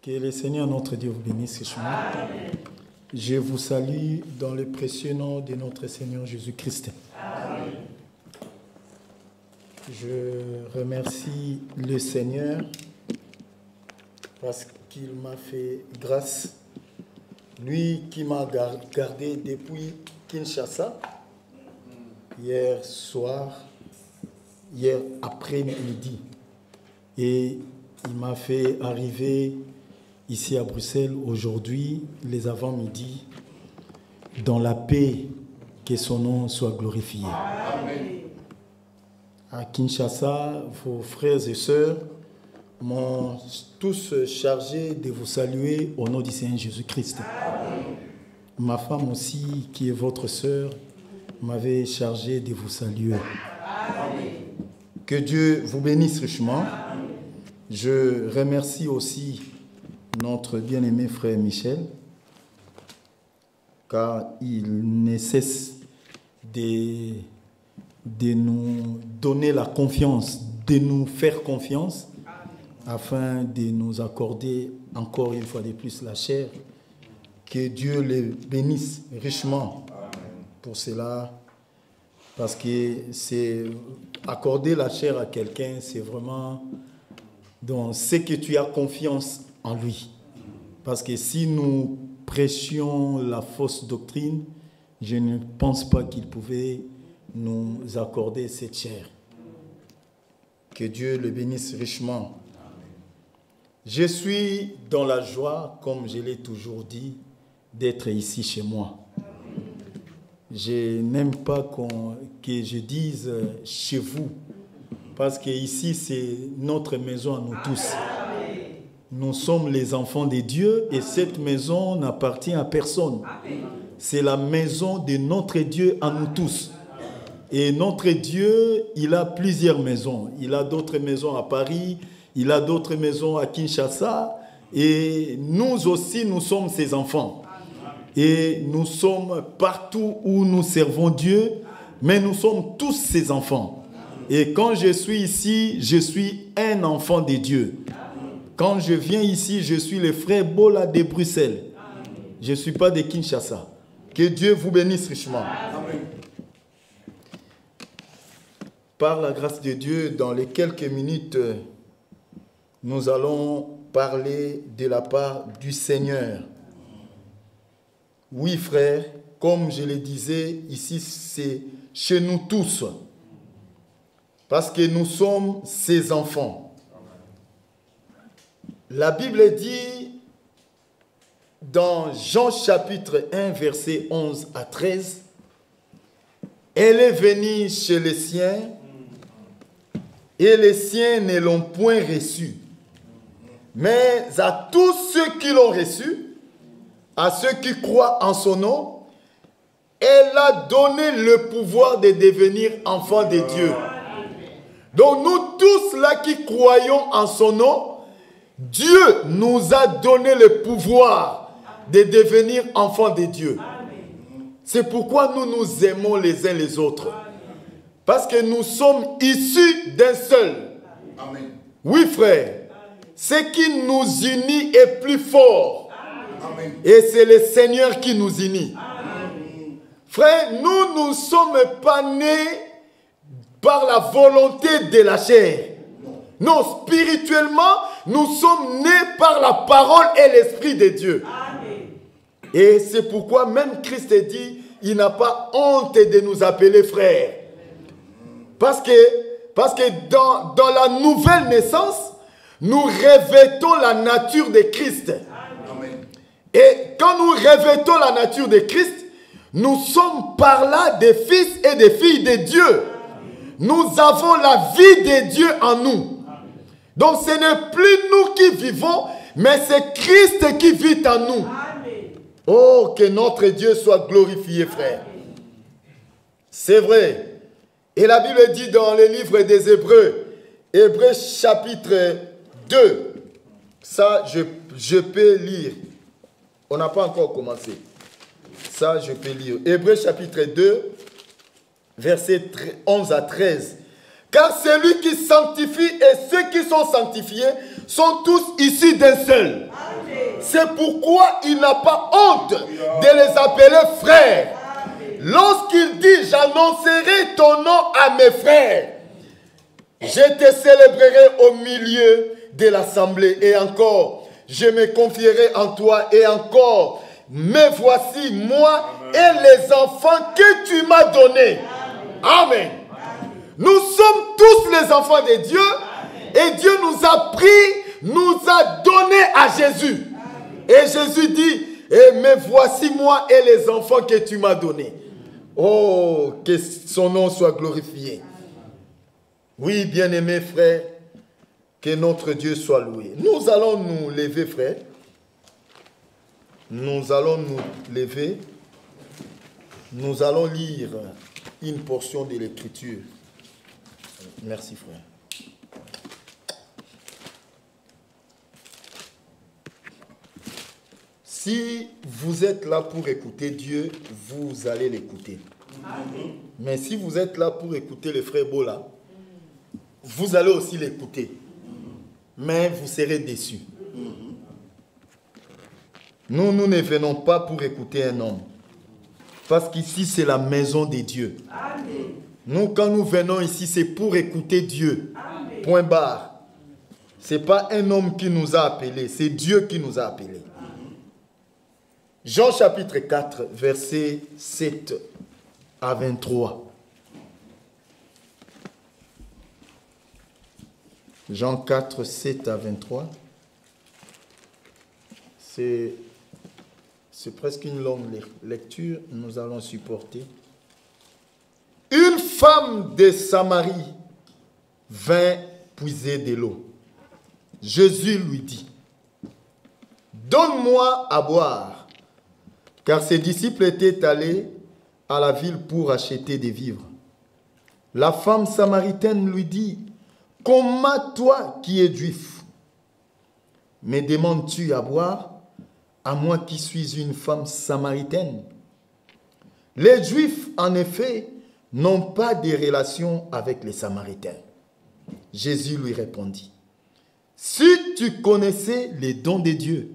Que le Seigneur notre Dieu vous bénisse richement. Je vous salue dans le précieux nom de notre Seigneur Jésus-Christ. Je remercie le Seigneur parce qu'il m'a fait grâce. Lui qui m'a gardé depuis Kinshasa, hier soir, hier après-midi. Et il m'a fait arriver ici à Bruxelles aujourd'hui, les avant-midi, dans la paix, que son nom soit glorifié. Amen. À Kinshasa, vos frères et sœurs m'ont tous chargé de vous saluer au nom du Seigneur Jésus-Christ. Ma femme aussi, qui est votre sœur, m'avait chargé de vous saluer. Amen. Que Dieu vous bénisse richement. Je remercie aussi notre bien-aimé frère Michel, car il ne cesse de nous donner la confiance, de nous faire confiance, afin de nous accorder encore une fois de plus la chair. Que Dieu les bénisse richement pour cela, parce que c'est accorder la chair à quelqu'un, c'est vraiment dans ce que tu as confiance en lui. Parce que si nous prêchions la fausse doctrine, je ne pense pas qu'il pouvait nous accorder cette chair. Que Dieu le bénisse richement. Je suis dans la joie, comme je l'ai toujours dit, d'être ici chez moi. Je n'aime pas que je dise chez vous, parce que ici c'est notre maison à nous tous. Nous sommes les enfants de Dieu et cette maison n'appartient à personne. C'est la maison de notre Dieu à nous tous. Et notre Dieu, il a plusieurs maisons. Il a d'autres maisons à Paris, il a d'autres maisons à Kinshasa. Et nous aussi, nous sommes ses enfants. Et nous sommes partout où nous servons Dieu, mais nous sommes tous ses enfants. Et quand je suis ici, je suis un enfant de Dieu. Quand je viens ici, je suis le frère Bola de Bruxelles. Je ne suis pas de Kinshasa. Que Dieu vous bénisse richement. Amen. Par la grâce de Dieu, dans les quelques minutes, nous allons parler de la part du Seigneur. Oui, frère, comme je le disais, ici, c'est chez nous tous. Parce que nous sommes ses enfants. La Bible dit dans Jean chapitre 1, verset 11 à 13, « Elle est venue chez les siens, et les siens ne l'ont point reçue. Mais à tous ceux qui l'ont reçue, à ceux qui croient en son nom, elle a donné le pouvoir de devenir enfants de Dieu. » Donc nous tous là qui croyons en son nom, Dieu nous a donné le pouvoir de devenir enfants de Dieu. C'est pourquoi nous nous aimons les uns les autres. Parce que nous sommes issus d'un seul. Amen. Oui, frère. Ce qui nous unit est plus fort. Amen. Et c'est le Seigneur qui nous unit. Amen. Frère, nous ne sommes pas nés par la volonté de la chair. Non, spirituellement, nous sommes nés par la parole et l'Esprit de Dieu. Amen. Et c'est pourquoi même Christ dit, il n'a pas honte de nous appeler frères. Parce que dans la nouvelle naissance, nous revêtons la nature de Christ. Amen. Et quand nous revêtons la nature de Christ, nous sommes par là des fils et des filles de Dieu. Amen. Nous avons la vie de Dieu en nous. Donc ce n'est plus nous qui vivons, mais c'est Christ qui vit en nous. Amen. Oh, que notre Dieu soit glorifié, frère. C'est vrai. Et la Bible dit dans le livre des Hébreux, Hébreux chapitre 2, ça je peux lire. On n'a pas encore commencé. Ça je peux lire. Hébreux chapitre 2, versets 11 à 13. Car celui qui sanctifie et ceux qui sont sanctifiés sont tous issus d'un seul. Amen. C'est pourquoi il n'a pas honte de les appeler frères. Lorsqu'il dit, j'annoncerai ton nom à mes frères, je te célébrerai au milieu de l'assemblée. Et encore, je me confierai en toi. Et encore, me voici moi et les enfants que tu m'as donnés. Amen. Nous sommes tous les enfants de Dieu. Et Dieu nous a pris, nous a donné à Jésus. Et Jésus dit, et me voici moi et les enfants que tu m'as donnés. Oh, que son nom soit glorifié. Oui, bien-aimés frères, que notre Dieu soit loué. Nous allons nous lever, frères. Nous allons nous lever. Nous allons lire une portion de l'Écriture. Merci, frère. Si vous êtes là pour écouter Dieu, vous allez l'écouter. Mais si vous êtes là pour écouter le frère Bola, vous allez aussi l'écouter. Mais vous serez déçus. Nous ne venons pas pour écouter un homme. Parce qu'ici, c'est la maison de Dieu. Nous, quand nous venons ici, c'est pour écouter Dieu. Point barre. Ce n'est pas un homme qui nous a appelés, c'est Dieu qui nous a appelés. Jean chapitre 4, versets 7 à 23. Jean 4, 7 à 23. C'est presque une longue lecture. Nous allons supporter. Une femme de Samarie vint puiser de l'eau. Jésus lui dit, donne-moi à boire. Car ses disciples étaient allés à la ville pour acheter des vivres. La femme samaritaine lui dit, comment toi qui es juif, me demandes-tu à boire, à moi qui suis une femme samaritaine? Les Juifs, en effet, n'ont pas de relation avec les Samaritains. Jésus lui répondit, si tu connaissais les dons de Dieu,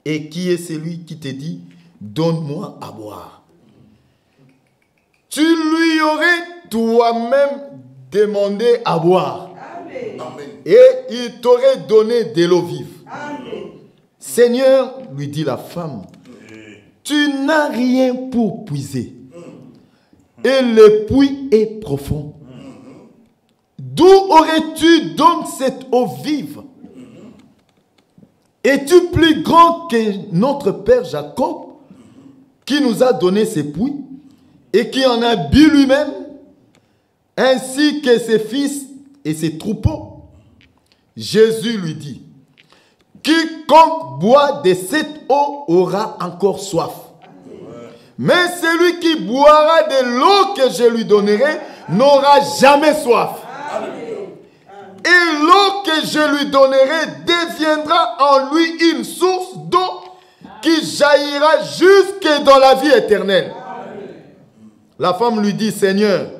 et qui est celui qui te dit, donne-moi à boire, tu lui aurais toi-même demandé à boire. Amen. Et il t'aurait donné de l'eau vive. Amen. Seigneur, lui dit la femme, tu n'as rien pour puiser. Et le puits est profond. D'où aurais-tu donc cette eau vive? Es-tu plus grand que notre père Jacob, qui nous a donné ces puits et qui en a bu lui-même, ainsi que ses fils et ses troupeaux? Jésus lui dit, quiconque boit de cette eau aura encore soif. Mais celui qui boira de l'eau que je lui donnerai n'aura jamais soif. Et l'eau que je lui donnerai deviendra en lui une source d'eau qui jaillira jusque dans la vie éternelle. Amen. La femme lui dit, Seigneur,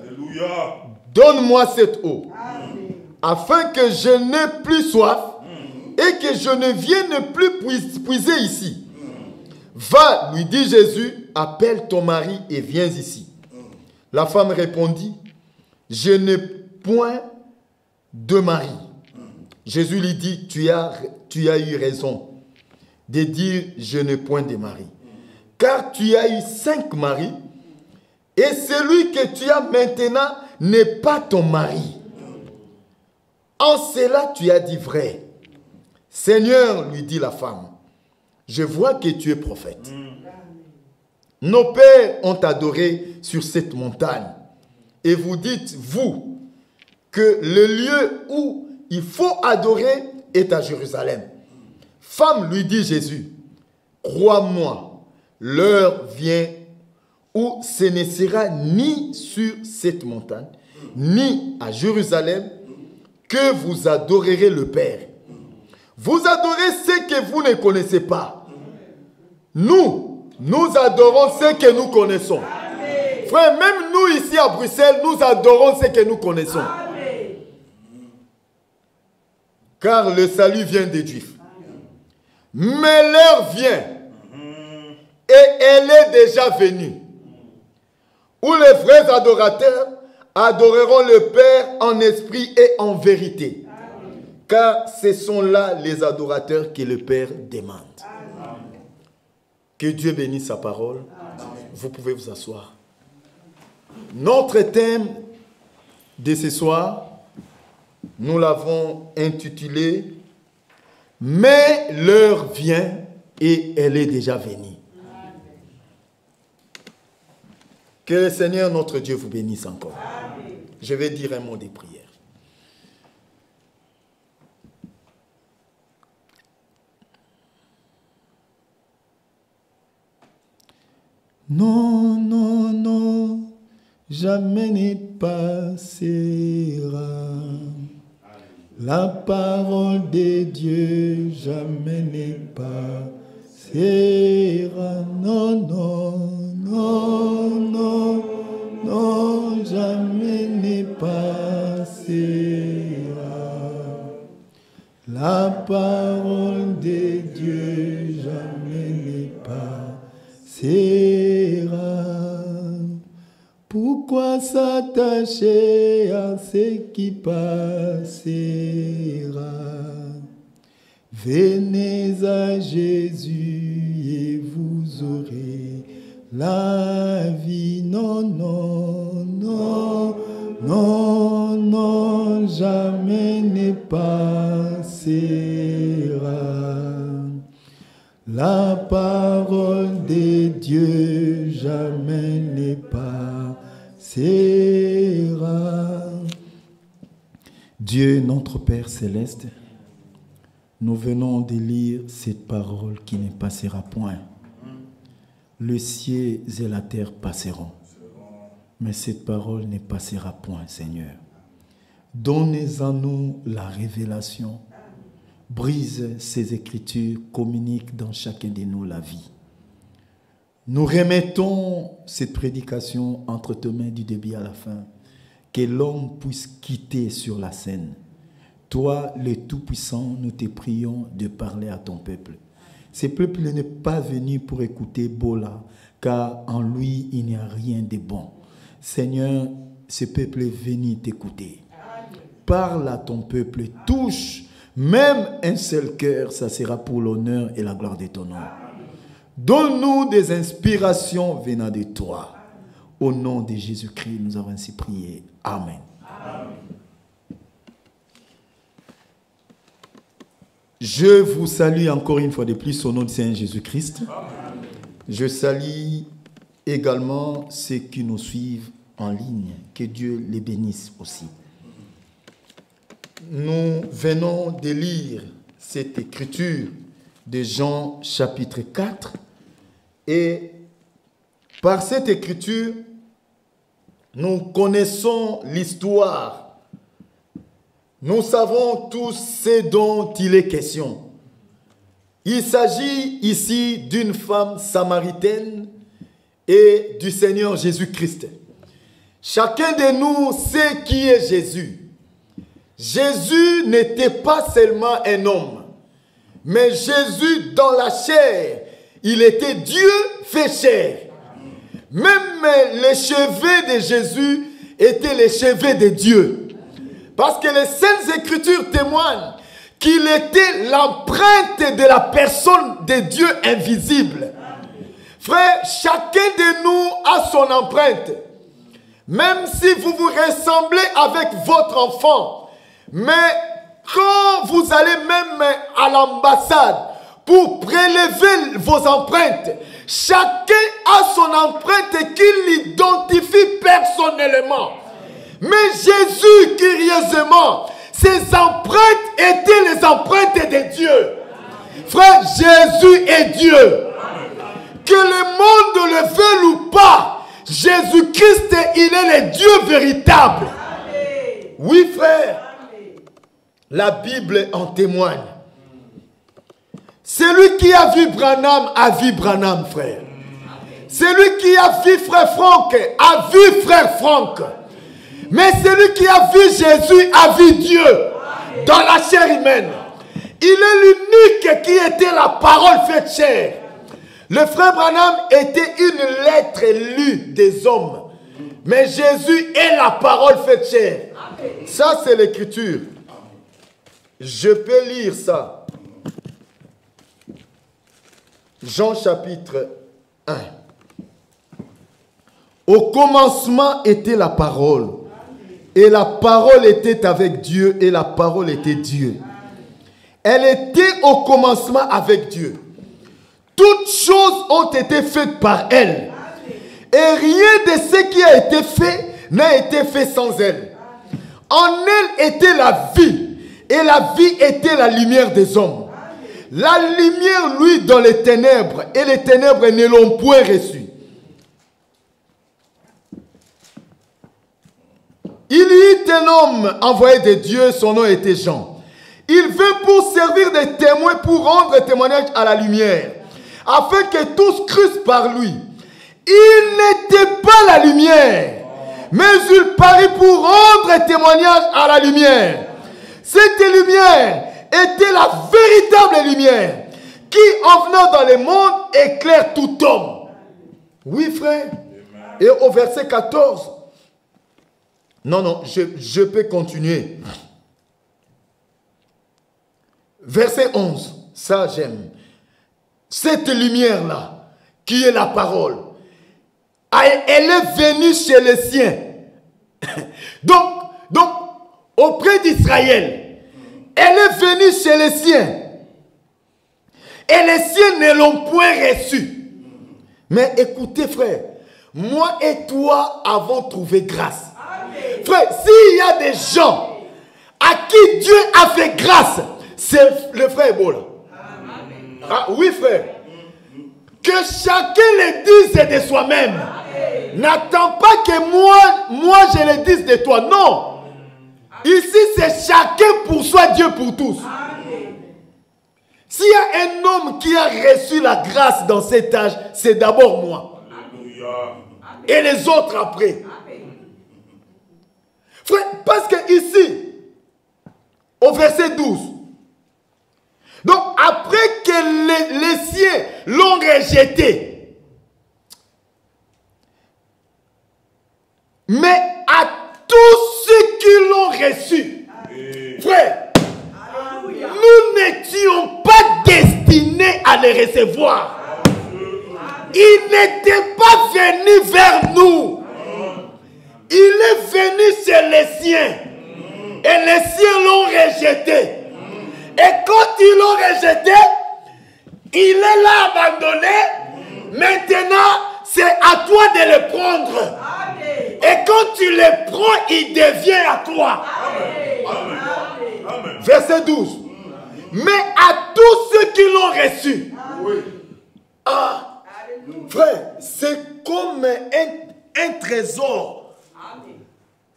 donne-moi cette eau, afin que je n'ai plus soif et que je ne vienne plus puiser ici. Va, lui dit Jésus, appelle ton mari et viens ici. La femme répondit, je n'ai point de mari. Jésus lui dit, tu as eu raison de dire, je n'ai point de mari. Car tu as eu 5 maris, et celui que tu as maintenant n'est pas ton mari. En cela, tu as dit vrai. Seigneur, lui dit la femme, je vois que tu es prophète. Nos pères ont adoré sur cette montagne. Et vous dites, vous, que le lieu où il faut adorer est à Jérusalem. Femme, lui dit Jésus, crois-moi, l'heure vient où ce ne sera ni sur cette montagne, ni à Jérusalem, que vous adorerez le Père. Vous adorez ce que vous ne connaissez pas. Nous adorons ce que nous connaissons. Amen. Frère, même nous ici à Bruxelles, nous adorons ce que nous connaissons. Amen. Car le salut vient des Juifs. Amen. Mais l'heure vient, et elle est déjà venue, où les vrais adorateurs adoreront le Père en esprit et en vérité. Car ce sont là les adorateurs que le Père demande. Que Dieu bénisse sa parole. Vous pouvez vous asseoir. Notre thème de ce soir, nous l'avons intitulé « Mais l'heure vient et elle est déjà venue ». Que le Seigneur notre Dieu vous bénisse encore. Je vais dire un mot de prière. Non, non, non, jamais ne passera la parole de Dieu, jamais ne passera. Non, non, non, non, non, jamais ne passera la parole de Dieu, jamais ne passera. Pourquoi s'attacher à ce qui passera? Venez à Jésus et vous aurez la vie. Non, non, non, non, non, jamais ne passera. La parole de Dieu jamais ne passera. Dieu, notre Père céleste, nous venons de lire cette parole qui ne passera point. Le ciel et la terre passeront, mais cette parole ne passera point, Seigneur. Donnez-en-nous la révélation. Brise ces écritures, communique dans chacun de nous la vie. Nous remettons cette prédication entre tes mains du début à la fin, que l'homme puisse quitter sur la scène. Toi, le Tout-Puissant, nous te prions de parler à ton peuple. Ce peuple n'est pas venu pour écouter Bola, car en lui, il n'y a rien de bon. Seigneur, ce peuple est venu t'écouter. Parle à ton peuple, touche même un seul cœur, ça sera pour l'honneur et la gloire de ton nom. Donne-nous des inspirations venant de toi. Au nom de Jésus-Christ, nous avons ainsi prié. Amen. Amen. Je vous salue encore une fois de plus au nom de Seigneur Jésus-Christ. Je salue également ceux qui nous suivent en ligne. Que Dieu les bénisse aussi. Nous venons de lire cette écriture de Jean chapitre 4 et par cette écriture, nous connaissons l'histoire. Nous savons tous ce dont il est question. Il s'agit ici d'une femme samaritaine et du Seigneur Jésus-Christ. Chacun de nous sait qui est Jésus. Jésus n'était pas seulement un homme, mais Jésus dans la chair, il était Dieu fait chair. Même les cheveux de Jésus étaient les cheveux de Dieu. Parce que les Saintes Écritures témoignent qu'il était l'empreinte de la personne de Dieu invisible. Frère, chacun de nous a son empreinte. Même si vous vous ressemblez avec votre enfant, mais quand vous allez même à l'ambassade pour prélever vos empreintes, chacun a son empreinte qui l'identifie personnellement. Mais Jésus, curieusement, ses empreintes étaient les empreintes de Dieu. Frère, Jésus est Dieu. Que le monde le veuille ou pas, Jésus-Christ, il est le Dieu véritable. Oui, frère. La Bible en témoigne. Celui qui a vu Branham a vu Branham, frère. Celui qui a vu frère Franck a vu frère Franck. Mais celui qui a vu Jésus a vu Dieu dans la chair humaine. Il est l'unique qui était la parole faite chair. Le frère Branham était une lettre lue des hommes. Mais Jésus est la parole faite chair. Ça, c'est l'écriture. Je peux lire ça. Jean chapitre 1. Au commencement était la parole. Et la parole était avec Dieu. Et la parole était Dieu. Elle était au commencement avec Dieu. Toutes choses ont été faites par elle. Et rien de ce qui a été fait n'a été fait sans elle. En elle était la vie. Et la vie était la lumière des hommes. La lumière, lui, dans les ténèbres. Et les ténèbres ne l'ont point reçue. Il y eut un homme envoyé de Dieu. Son nom était Jean. Il vint pour servir de témoin, pour rendre témoignage à la lumière, afin que tous crussent par lui. Il n'était pas la lumière, mais il parut pour rendre témoignage à la lumière. Cette lumière était la véritable lumière, qui en venant dans le monde éclaire tout homme. Oui, frère. Et au verset 14, non, je peux continuer. Verset 11, ça j'aime. Cette lumière-là, qui est la parole, elle est venue chez les siens. Donc, auprès d'Israël, elle est venue chez les siens. Et les siens ne l'ont point reçue. Mais écoutez, frère, moi et toi avons trouvé grâce. Amen. Frère, s'il y a des gens à qui Dieu a fait grâce, c'est le frère Ebola. Ah, oui, frère. Que chacun le dise de soi-même. N'attends pas que moi je le dise de toi. Non. Ici, c'est chacun pour soi, Dieu pour tous. S'il y a un homme qui a reçu la grâce dans cet âge, c'est d'abord moi. Et les autres après. Frère, parce que ici, au verset 12, donc après que les siens l'ont rejeté, mais à tous ceux qui l'ont reçu, frère, nous n'étions pas destinés à les recevoir. Il n'était pas venu vers nous. Il est venu chez les siens. Et les siens l'ont rejeté. Et quand ils l'ont rejeté, il est là abandonné. Maintenant, c'est à toi de le prendre. Et quand tu le prends, il devient à toi. Amen. Verset 12. Mais à tous ceux qui l'ont reçu. Ah, frère, c'est comme un trésor.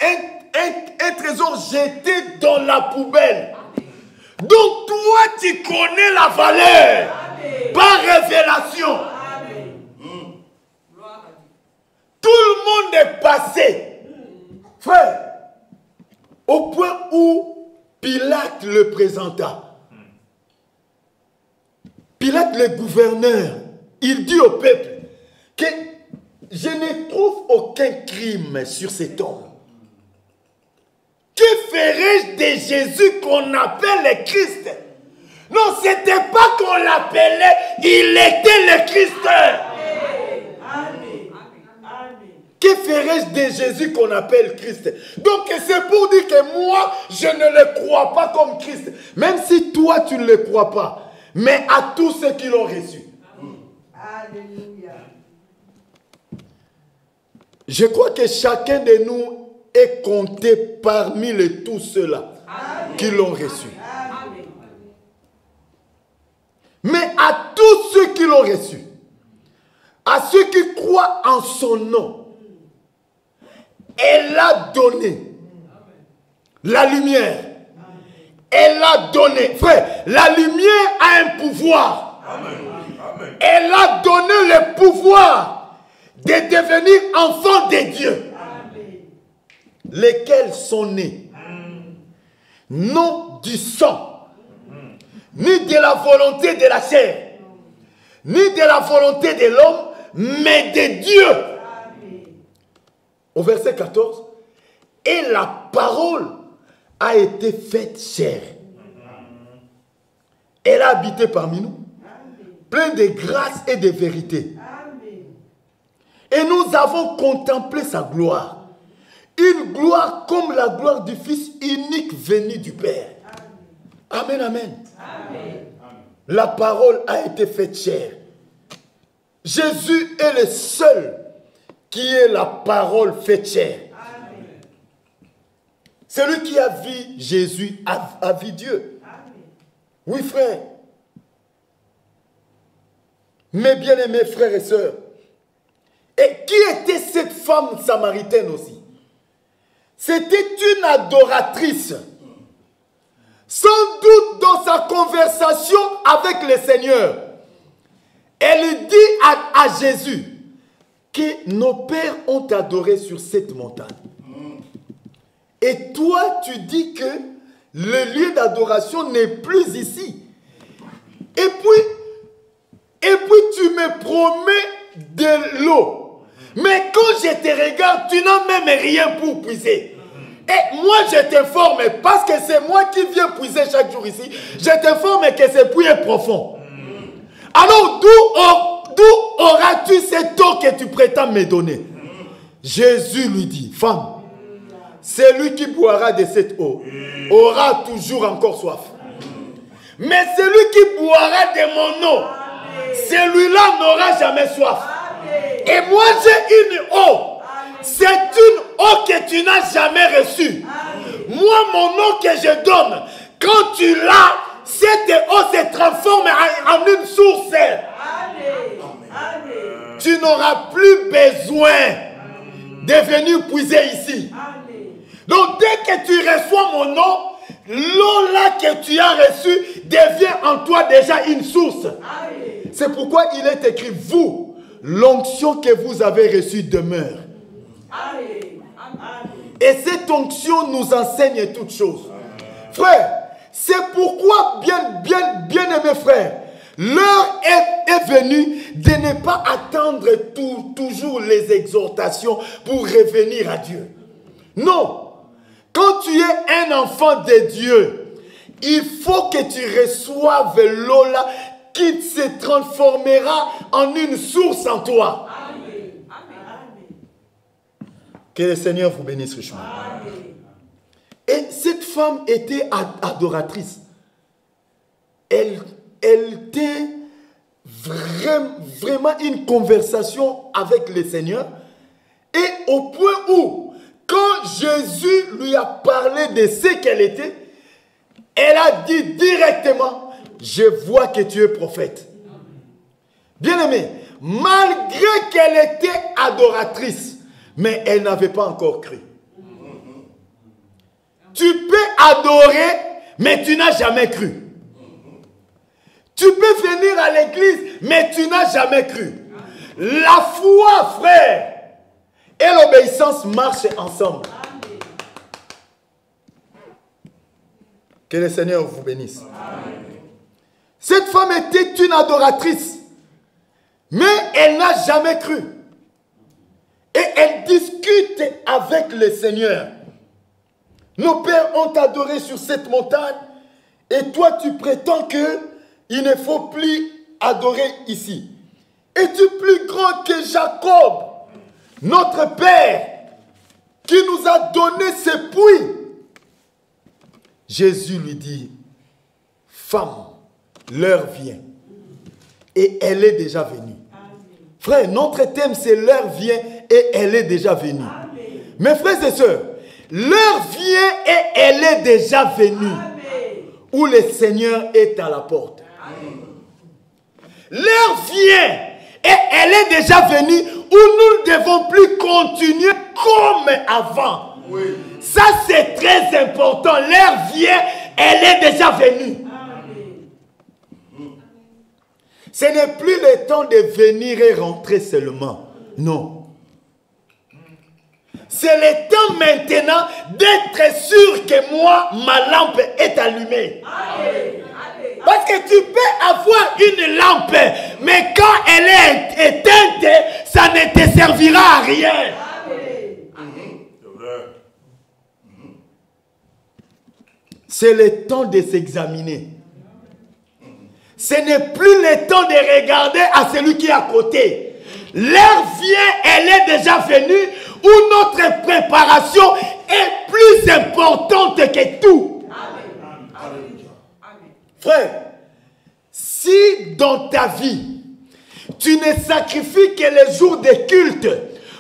Un trésor jeté dans la poubelle. Donc toi, tu connais la valeur. Par révélation. Tout le monde est passé. Frère, au point où Pilate le présenta. Pilate, le gouverneur, il dit au peuple que je ne trouve aucun crime sur cet homme. Que ferais-je de Jésus qu'on appelle le Christ? Non, ce n'était pas qu'on l'appelait, il était le Christ. Que ferais-je de Jésus qu'on appelle Christ? Donc c'est pour dire que moi, je ne le crois pas comme Christ. Même si toi, tu ne le crois pas. Mais à tous ceux qui l'ont reçu. Alléluia. Je crois que chacun de nous est compté parmi les tous ceux-là qui l'ont reçu. Amen. Mais à tous ceux qui l'ont reçu, à ceux qui croient en son nom, elle a donné la lumière. Elle a donné, frère, la lumière a un pouvoir. Amen. Elle a donné le pouvoir de devenir enfant de Dieu. Lesquels sont nés, non du sang, ni de la volonté de la chair, ni de la volonté de l'homme, mais de Dieu. Au verset 14, et la parole a été faite chair. Elle a habité parmi nous, pleine de grâce et de vérité. Et nous avons contemplé sa gloire. Une gloire comme la gloire du Fils unique venu du Père. Amen, amen. Amen. La parole a été faite chair. Jésus est le seul qui est la parole faite chair. Amen. Celui qui a vu Jésus a vu Dieu. Amen. Oui, frère. Mes bien-aimés frères et sœurs. Et qui était cette femme samaritaine aussi? C'était une adoratrice. Sans doute dans sa conversation avec le Seigneur, elle dit à Jésus que nos pères ont adoré sur cette montagne. Et toi, tu dis que le lieu d'adoration n'est plus ici. Et puis tu me promets de l'eau. Mais quand je te regarde, tu n'as même rien pour puiser. Et moi, je t'informe, parce que c'est moi qui viens puiser chaque jour ici, je t'informe que ce puits est profond. Alors, d'où auras-tu cette eau que tu prétends me donner? Jésus lui dit, femme, celui qui boira de cette eau aura toujours encore soif. Mais celui qui boira de mon eau, celui-là n'aura jamais soif. Et moi, j'ai une eau. C'est une eau que tu n'as jamais reçue. Moi, mon eau que je donne, quand tu l'as, cette eau se transforme en une source. Tu n'auras plus besoin de venir puiser ici. Donc, dès que tu reçois mon eau, l'eau là que tu as reçue devient en toi déjà une source. C'est pourquoi il est écrit, vous, l'onction que vous avez reçue demeure. Et cette onction nous enseigne toutes choses. Frère, c'est pourquoi, bien aimés frères, l'heure est venue de ne pas attendre toujours les exhortations pour revenir à Dieu. Non. Quand tu es un enfant de Dieu, il faut que tu reçoives l'eau là qui se transformera en une source en toi. Que le Seigneur vous bénisse richement. Et cette femme était adoratrice. Elle était vraiment une conversation avec le Seigneur. Et au point où, quand Jésus lui a parlé de ce qu'elle était, elle a dit directement, je vois que tu es prophète. Bien-aimé, malgré qu'elle était adoratrice, mais elle n'avait pas encore cru. Tu peux adorer, mais tu n'as jamais cru. Tu peux venir à l'église, mais tu n'as jamais cru. La foi, frère, et l'obéissance marchent ensemble. Que le Seigneur vous bénisse. Cette femme était une adoratrice, mais elle n'a jamais cru. Et elle discute avec le Seigneur. Nos pères ont adoré sur cette montagne. Et toi, tu prétends qu'il ne faut plus adorer ici. Es-tu plus grand que Jacob, notre père, qui nous a donné ce puits? Jésus lui dit, femme, l'heure vient. Et elle est déjà venue. Frère, notre thème, c'est l'heure vient et elle est déjà venue. Amen. Mes frères et sœurs, l'heure vient et elle est déjà venue. Amen. Où le Seigneur est à la porte. L'heure vient et elle est déjà venue où nous ne devons plus continuer comme avant. Oui. Ça, c'est très important. L'heure vient, elle est déjà venue. Ce n'est plus le temps de venir et rentrer seulement. Non. C'est le temps maintenant d'être sûr que moi, ma lampe est allumée. Allez, allez. Parce que tu peux avoir une lampe, mais quand elle est éteinte, ça ne te servira à rien. C'est le temps de s'examiner. Ce n'est plus le temps de regarder à celui qui est à côté. L'heure vient, elle est déjà venue, où notre préparation est plus importante que tout. Frère, si dans ta vie, tu ne sacrifies que les jours de culte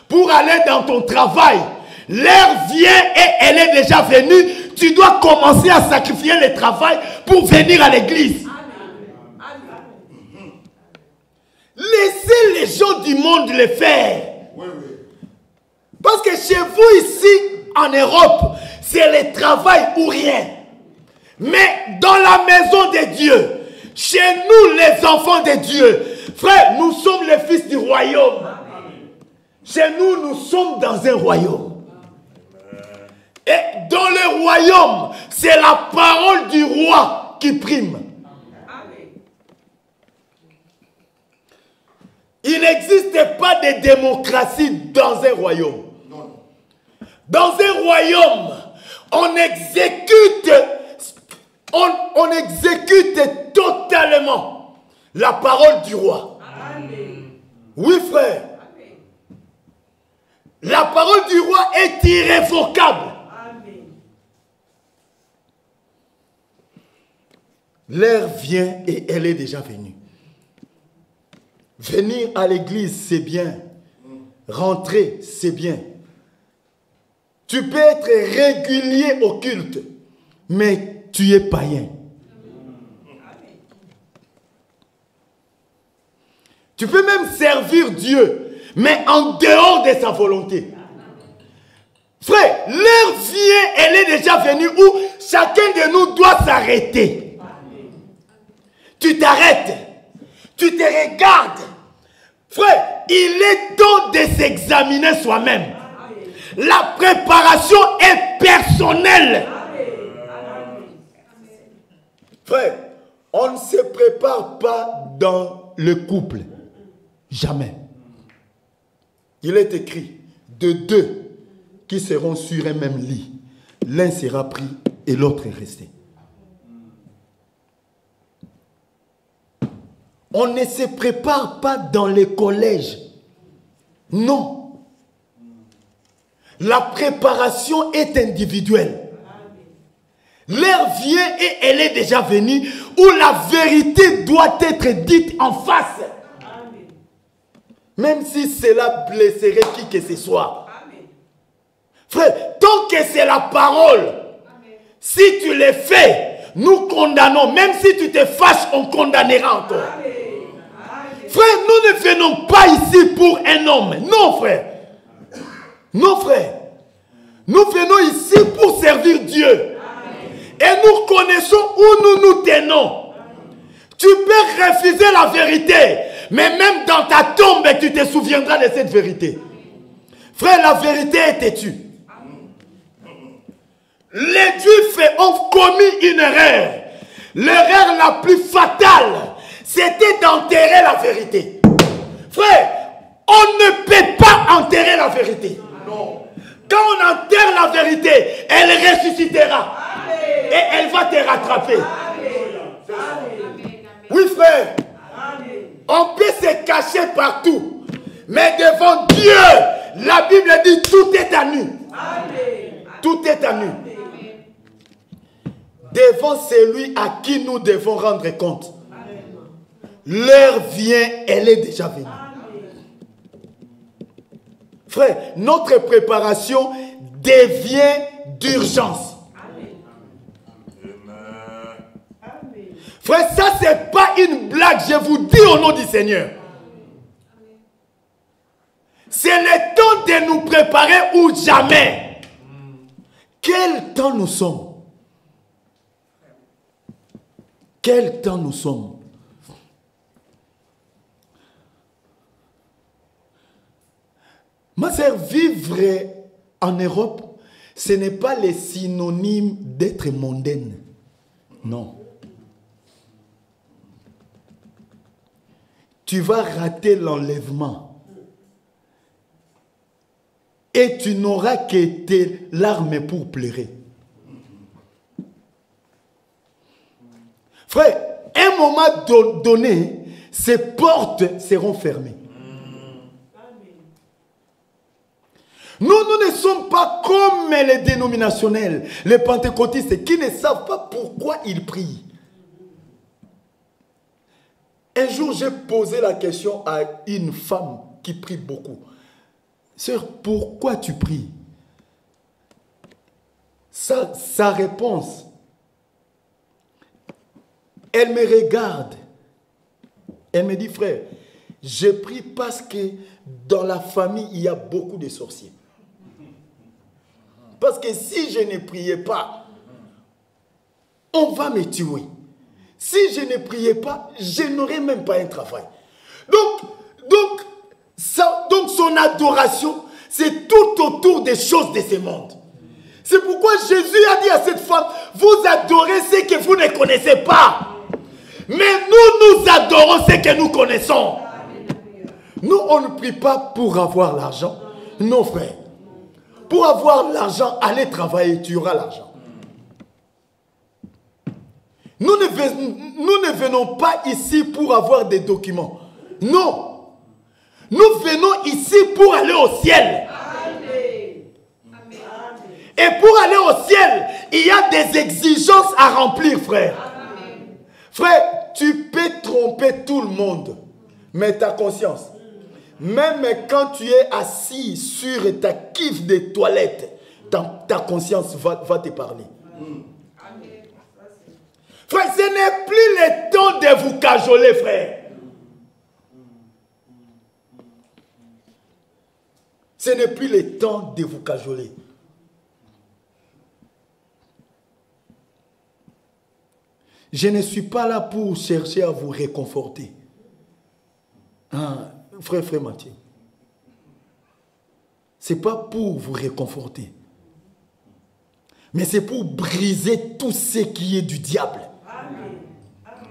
pour aller dans ton travail, l'heure vient et elle est déjà venue, tu dois commencer à sacrifier le travail pour venir à l'église. Laissez les gens du monde le faire. Parce que chez vous ici, en Europe, c'est le travail ou rien. Mais dans la maison de Dieu, chez nous les enfants de Dieu, frère, nous sommes les fils du royaume. Chez nous, nous sommes dans un royaume. Et dans le royaume, c'est la parole du roi qui prime. Il n'existe pas de démocratie dans un royaume. Dans un royaume, on exécute totalement la parole du roi. Amen. Oui, frère. Amen. La parole du roi est irrévocable. Amen. L'heure vient et elle est déjà venue. Venir à l'église, c'est bien. Rentrer, c'est bien. Tu peux être régulier au culte, mais tu es païen. Tu peux même servir Dieu, mais en dehors de sa volonté. Frère, l'heure vient, elle est déjà venue où chacun de nous doit s'arrêter. Tu t'arrêtes, tu te regardes. Frère, il est temps de s'examiner soi-même. La préparation est personnelle. Frère, on ne se prépare pas dans le couple. Jamais. Il est écrit, de deux qui seront sur un même lit, l'un sera pris et l'autre est resté. On ne se prépare pas dans les collèges. Non. La préparation est individuelle. L'heure vient et elle est déjà venue où la vérité doit être dite en face. Même si cela blesserait qui que ce soit. Frère, tant que c'est la parole, si tu le fais, nous condamnons. Même si tu te fâches, on condamnera encore. Frère, nous ne venons pas ici pour un homme. Non, frère. Non, frère. Nous venons ici pour servir Dieu. Et nous connaissons où nous nous tenons. Tu peux refuser la vérité. Mais même dans ta tombe, tu te souviendras de cette vérité. Frère, la vérité est têtue. Les Juifs ont commis une erreur. L'erreur la plus fatale, c'était d'enterrer la vérité. Frère, on ne peut pas enterrer la vérité. Non. Quand on enterre la vérité, elle ressuscitera. Amen. Et elle va te rattraper. Amen. Oui, frère. Amen. On peut se cacher partout. Mais devant Dieu, la Bible dit tout est à nu. Amen. Tout est à nu. Devant celui à qui nous devons rendre compte. L'heure vient, elle est déjà venue. Frère, notre préparation devient d'urgence. Frère, ça c'est pas une blague, je vous dis au nom du Seigneur. C'est le temps de nous préparer ou jamais. Quel temps nous sommes? Quel temps nous sommes? Ma sœur, vivre en Europe, ce n'est pas le synonyme d'être mondaine. Non. tu vas rater l'enlèvement. Et tu n'auras que tes larmes pour pleurer. Frère, à un moment donné, ces portes seront fermées. Nous ne sommes pas comme les dénominationnels, les pentecôtistes qui ne savent pas pourquoi ils prient. Un jour, j'ai posé la question à une femme qui prie beaucoup. Sœur, pourquoi tu pries? Sa réponse, elle me regarde. Elle me dit, frère, je prie parce que dans la famille, il y a beaucoup de sorciers. Parce que si je ne priais pas, on va me tuer. Si je ne priais pas, je n'aurais même pas un travail. Donc son adoration, c'est tout autour des choses de ce monde. C'est pourquoi Jésus a dit à cette femme, vous adorez ce que vous ne connaissez pas. Mais nous adorons ce que nous connaissons. Nous, on ne prie pas pour avoir l'argent. Non, frère. Pour avoir l'argent, allez travailler, tu auras l'argent. Nous ne venons pas ici pour avoir des documents. Non. Nous venons ici pour aller au ciel. Amen. Et pour aller au ciel, il y a des exigences à remplir, frère. Amen. Frère, tu peux tromper tout le monde, mais ta conscience, même quand tu es assis sur ta kiffe de toilette, ta conscience va te parler. Frère, ce n'est plus le temps de vous cajoler, frère. Ce n'est plus le temps de vous cajoler. Je ne suis pas là pour chercher à vous réconforter. Hein, frère Mathieu. Ce n'est pas pour vous réconforter. Mais c'est pour briser tout ce qui est du diable. Amen.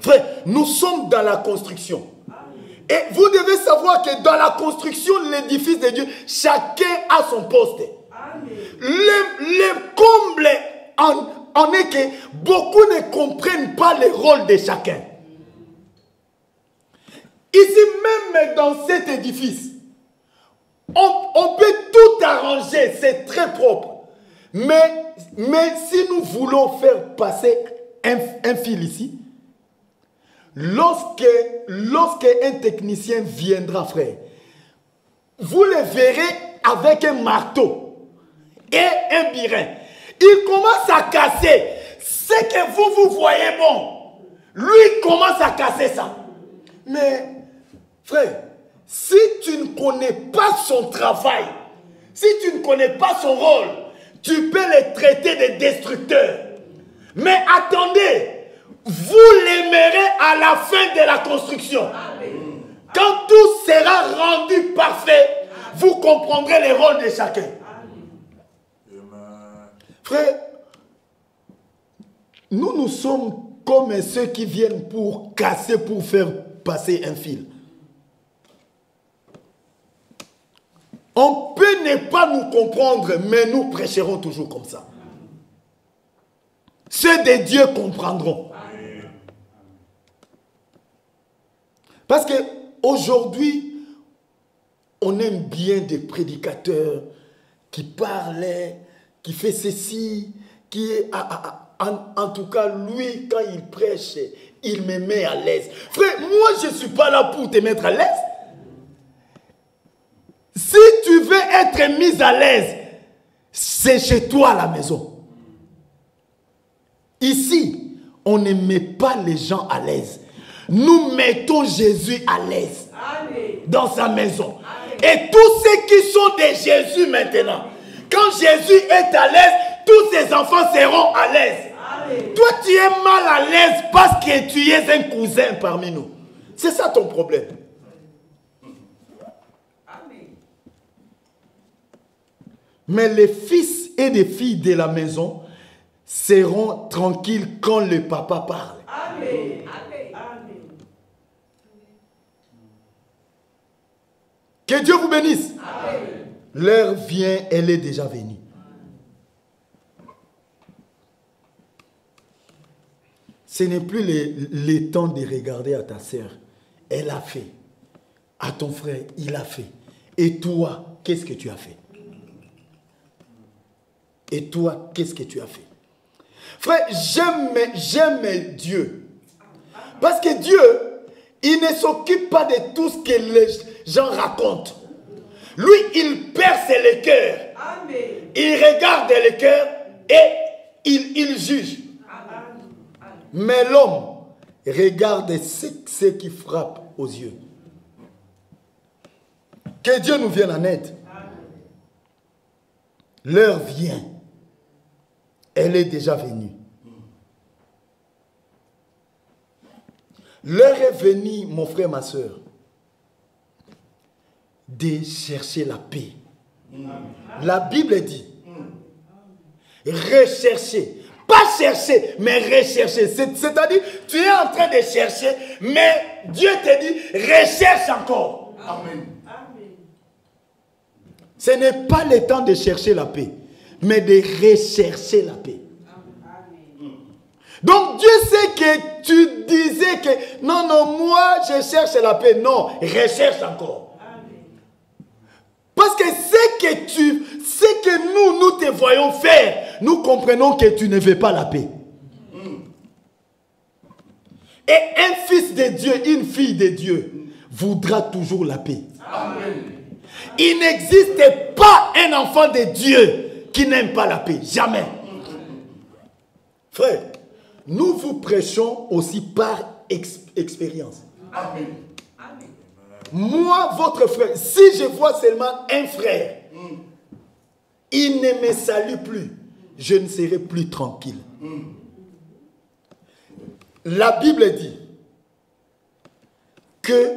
Frère, nous sommes dans la construction. Et vous devez savoir que dans la construction de l'édifice de Dieu, chacun a son poste. Le comble en est que beaucoup ne comprennent pas le rôle de chacun. Ici même dans cet édifice, on peut tout arranger, c'est très propre. Mais si nous voulons faire passer un fil ici, lorsque un technicien viendra, frère, vous le verrez avec un marteau et un birin. Il commence à casser. Ce que vous voyez bon, lui commence à casser ça. Mais, frère, si tu ne connais pas son travail, si tu ne connais pas son rôle, tu peux le traiter de destructeur. Mais attendez, vous l'aimerez à la fin de la construction. Amen. Quand tout sera rendu parfait, vous comprendrez les rôles de chacun. Amen. Frère, nous sommes comme ceux qui viennent pour casser, pour faire passer un fil. On peut ne pas nous comprendre, mais nous prêcherons toujours comme ça. Ceux de Dieu comprendront. Parce qu'aujourd'hui, on aime bien des prédicateurs qui parlent, qui font ceci, qui est... En tout cas, lui, quand il prêche, il me met à l'aise. Frère, moi, je ne suis pas là pour te mettre à l'aise. Si tu veux être mis à l'aise, c'est chez toi à la maison. Ici, on ne met pas les gens à l'aise. Nous mettons Jésus à l'aise dans sa maison. Amen. Et tous ceux qui sont de Jésus maintenant, quand Jésus est à l'aise, tous ses enfants seront à l'aise. Toi, tu es mal à l'aise parce que tu es un cousin parmi nous. C'est ça ton problème. Amen. Mais les fils et les filles de la maison seront tranquilles quand le papa parle. Amen. Amen. Que Dieu vous bénisse. L'heure vient, elle est déjà venue. Ce n'est plus le temps de regarder à ta sœur. Elle a fait. À ton frère, il a fait. Et toi, qu'est-ce que tu as fait? Et toi, qu'est-ce que tu as fait? Frère, j'aime Dieu. Parce que Dieu, il ne s'occupe pas de tout ce que les gens racontent. Lui, il perce les cœurs. Il regarde les cœurs et il juge. Mais l'homme regarde ce qui frappe aux yeux. Que Dieu nous vienne en aide. L'heure vient. Elle est déjà venue. L'heure est venue, mon frère, ma soeur, de chercher la paix. La Bible dit, rechercher. Pas chercher, mais rechercher. C'est-à-dire, tu es en train de chercher, mais Dieu te dit, recherche encore. Amen. Ce n'est pas le temps de chercher la paix, mais de rechercher la paix. Donc Dieu sait que tu disais que non, moi je cherche la paix. Non, recherche encore. Parce que ce que nous te voyons faire, nous comprenons que tu ne veux pas la paix. Et un fils de Dieu, une fille de Dieu, voudra toujours la paix. Amen. Il n'existe pas un enfant de Dieu qui n'aime pas la paix. Jamais. Frère, nous vous prêchons aussi par expérience. Amen. Moi, votre frère, si je vois seulement un frère, il ne me salue plus, je ne serai plus tranquille. La Bible dit que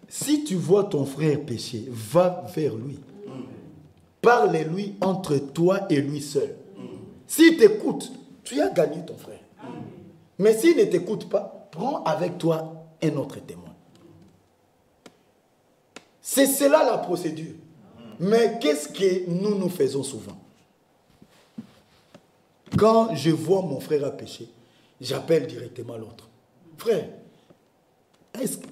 si tu vois ton frère pécher, va vers lui. Parle-lui entre toi et lui seul. S'il t'écoute, tu as gagné ton frère. Mais s'il ne t'écoute pas, prends avec toi un autre témoin. C'est cela la procédure. Mais qu'est-ce que nous faisons souvent? Quand je vois mon frère à pécher, j'appelle directement l'autre. Frère,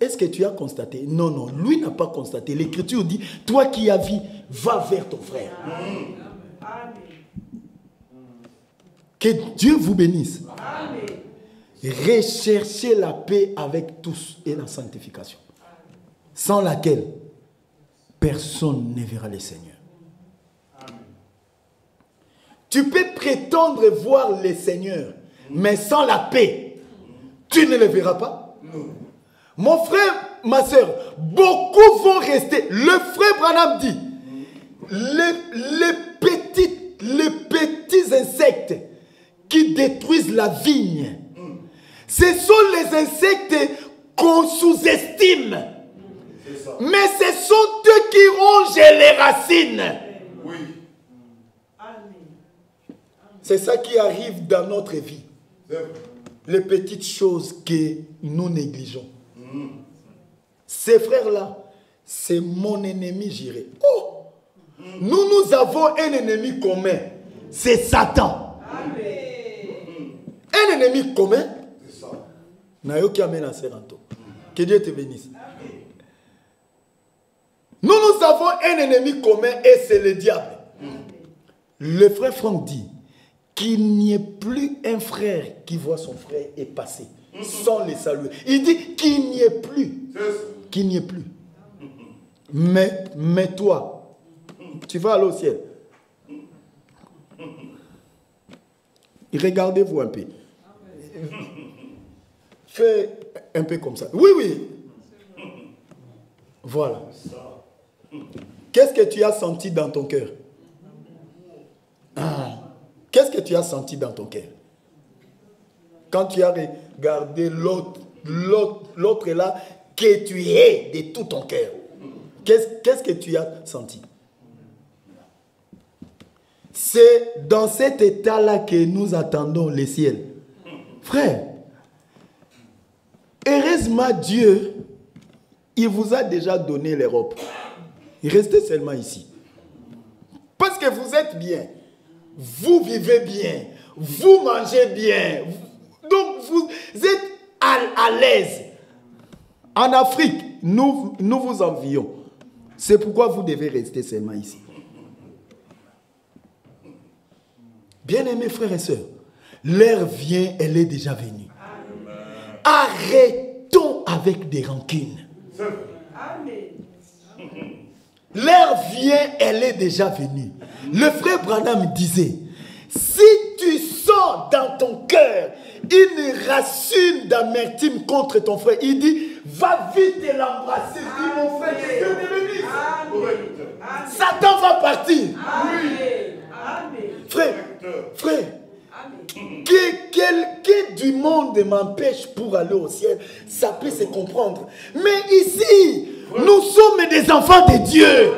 est-ce que tu as constaté? Non, lui n'a pas constaté. L'Écriture dit, toi qui as vu, va vers ton frère. Amen. Que Dieu vous bénisse. Amen. Recherchez la paix avec tous et la sanctification, sans laquelle personne ne verra le Seigneur. Amen. Tu peux prétendre voir le Seigneur, mais sans la paix, tu ne le verras pas. Non. Mon frère, ma soeur, beaucoup vont rester. Le frère Branham dit, les petits insectes qui détruisent la vigne, ce sont les insectes qu'on sous-estime. Mais ce sont eux qui rongent les racines. Oui. C'est ça qui arrive dans notre vie. Les petites choses que nous négligeons. Ces frères-là, c'est mon ennemi, j'irai. Oh! Nous avons un ennemi commun. C'est Satan. Amen. Un ennemi commun. C'est ça. Nayoki amena seranto. Que Dieu te bénisse. Amen. Nous avons un ennemi commun et c'est le diable. Le frère Franck dit qu'il n'y ait plus un frère qui voit son frère et passer sans les saluer. Il dit qu'il n'y ait plus. Qu'il n'y ait plus. Mais toi, tu vas aller au ciel. Regardez-vous un peu. Fais un peu comme ça. Oui. Voilà. Qu'est-ce que tu as senti dans ton cœur? Qu'est-ce que tu as senti dans ton cœur? Quand tu as regardé l'autre là, que tu es de tout ton cœur. Qu'est-ce que tu as senti? C'est dans cet état-là que nous attendons le ciel. Frère, heureusement Dieu, il vous a déjà donné l'Europe. Restez seulement ici. Parce que vous êtes bien. Vous vivez bien. Vous mangez bien. Donc vous êtes à l'aise. En Afrique, nous vous envions. C'est pourquoi vous devez rester seulement ici. Bien-aimés frères et sœurs, l'heure vient, elle est déjà venue. Arrêtons avec des rancunes. L'heure vient, elle est déjà venue. Le frère Branham disait, si tu sens dans ton cœur une racine d'amertume contre ton frère, il dit, va vite l'embrasser. Dis mon frère, que Dieu te bénisse. Satan va partir. Frère, que du monde m'empêche pour aller au ciel, ça peut se comprendre. Mais ici, nous sommes des enfants de Dieu.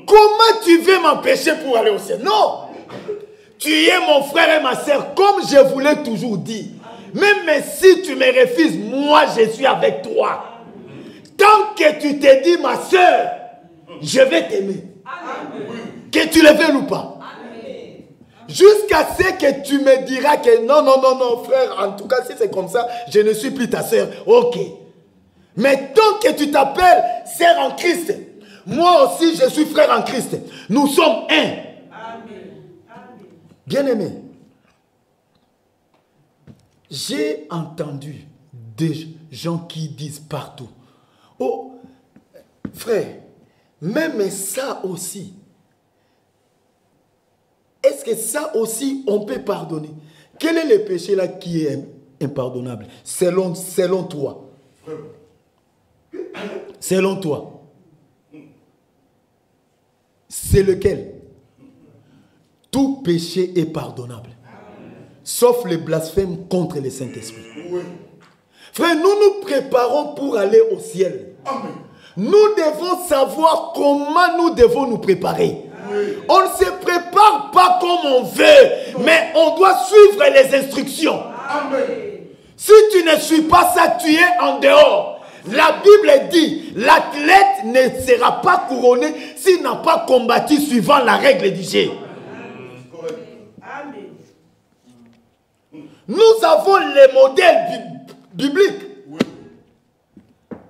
Comment tu veux m'empêcher pour aller au ciel? Non. Tu es mon frère et ma soeur, comme je vous l'ai toujours dit. Même si tu me refuses, moi je suis avec toi. Tant que tu te dis ma soeur, je vais t'aimer. Que tu le veuilles ou pas. Jusqu'à ce que tu me diras que non, frère, en tout cas, si c'est comme ça, je ne suis plus ta soeur. Ok. Mais tant que tu t'appelles sœur en Christ, moi aussi je suis frère en Christ. Nous sommes un. Bien-aimé, j'ai entendu des gens qui disent partout, oh, frère, même ça aussi, est-ce que ça aussi on peut pardonner? Quel est le péché là qui est impardonnable selon toi? Selon toi, c'est lequel? Tout péché est pardonnable. Sauf le blasphème contre le Saint-Esprit. Oui. Frère, nous nous préparons pour aller au ciel. Amen. Nous devons savoir comment nous devons nous préparer. Oui. On ne se prépare pas comme on veut, mais on doit suivre les instructions. Amen. Si tu ne suis pas ça, tu es en dehors. La Bible dit, l'athlète ne sera pas couronné s'il n'a pas combattu suivant la règle du jeu. Nous avons les modèles bibliques. Oui.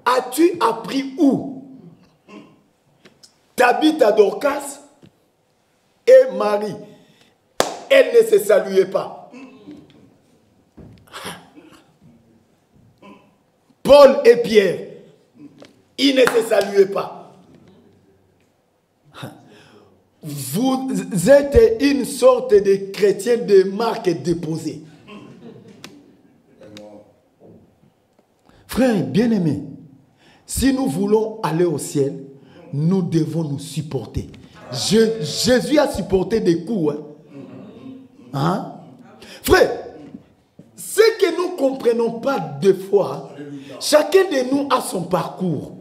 As-tu appris où? Tabitha Dorcas et Marie, elles ne se saluaient pas. Paul et Pierre, ils ne se saluaient pas. Vous êtes une sorte de chrétien de marque déposée. Frère bien-aimé, si nous voulons aller au ciel, nous devons nous supporter. Jésus a supporté des coups. Hein? Frère, ce que nous ne comprenons pas deux fois, chacun de nous a son parcours.